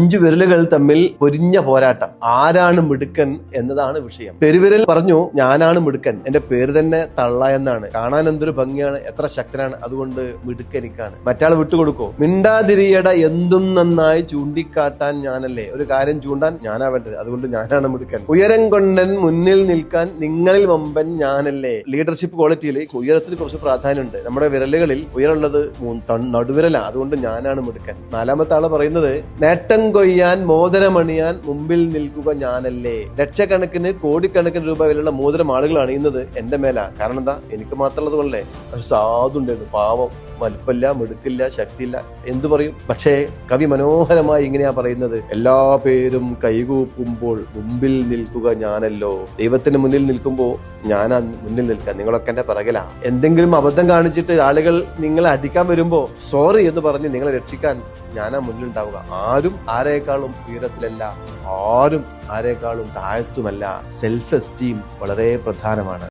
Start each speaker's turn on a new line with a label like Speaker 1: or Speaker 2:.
Speaker 1: 5 വിരലുകൾ തമ്മിൽ പൊരിഞ്ഞ പോരാട്ടം. ആരാണ് മിടുക്കൻ എന്നതാണ് വിഷയം. പെരുവിരൽ പറഞ്ഞു ഞാനാണ് മിടുക്കൻ, എന്റെ പേര് തന്നെ തള്ള എന്നാണ്, കാണാൻ എന്തൊരു ഭംഗിയാണ്, എത്ര ശക്തനാണ്, അതുകൊണ്ട് മിടുക്കനിക്കാണ്. മറ്റാൾ വിട്ടുകൊടുക്കോ? മിണ്ടാതിരിയട, എന്തും നന്നായി ചൂണ്ടിക്കാട്ടാൻ ഞാനല്ലേ, ഒരു കാര്യം ചൂണ്ടാൻ ഞാനാ വേണ്ടത്, അതുകൊണ്ട് ഞാനാണ് മിടുക്കൻ. ഉയരം കൊണ്ടൻ മുന്നിൽ നിൽക്കാൻ നിങ്ങളിൽ വമ്പൻ ഞാനല്ലേ. ലീഡർഷിപ്പ് ക്വാളിറ്റിയിൽ ഉയരത്തിന് കുറച്ച് പ്രാധാന്യമുണ്ട്. നമ്മുടെ വിരലുകളിൽ ഉയരമുള്ളത് നടുവിരല, അതുകൊണ്ട് ഞാനാണ് മിടുക്കൻ. 4ാമത്തെ ആള് പറയുന്നത് നേട്ടം കൊയ്യാൻ മോതിരമണിയാൻ മുമ്പിൽ നിൽക്കുക ഞാനല്ലേ. ലക്ഷക്കണക്കിന് കോടിക്കണക്കിന് രൂപ വിലയുള്ള മോതിരം ആളുകൾ അണിയുന്നത് എന്റെ മേല. കാരണം എന്താ? എനിക്ക് മാത്രമുള്ളത് കൊണ്ടേ. പക്ഷെ സാധുണ്ടായിരുന്നു, പാവം, വലിപ്പമില്ല, മിടുക്കില്ല, ശക്തിയില്ല, എന്തു പറയും. പക്ഷേ കവി മനോഹരമായി ഇങ്ങനെയാ പറയുന്നത്, എല്ലാ പേരും കൈകൂപ്പുമ്പോൾ മുമ്പിൽ നിൽക്കുക ഞാനല്ലോ. ദൈവത്തിന് മുന്നിൽ നിൽക്കുമ്പോൾ ഞാനാ മുന്നിൽ നിൽക്കാൻ, നിങ്ങളൊക്കെ എന്റെ പിറകിലാ. എന്തെങ്കിലും അബദ്ധം കാണിച്ചിട്ട് ആളുകൾ നിങ്ങളെ അടിക്കാൻ വരുമ്പോ സോറി എന്ന് പറഞ്ഞ് നിങ്ങളെ രക്ഷിക്കാൻ ഞാനാ മുന്നിൽ ഉണ്ടാവുക. ആരും ആരേക്കാളും ഉയരത്തിലല്ല, ആരും ആരേക്കാളും താഴ്ത്തുമല്ല. സെൽഫ് എസ്റ്റീം വളരെ പ്രധാനമാണ്.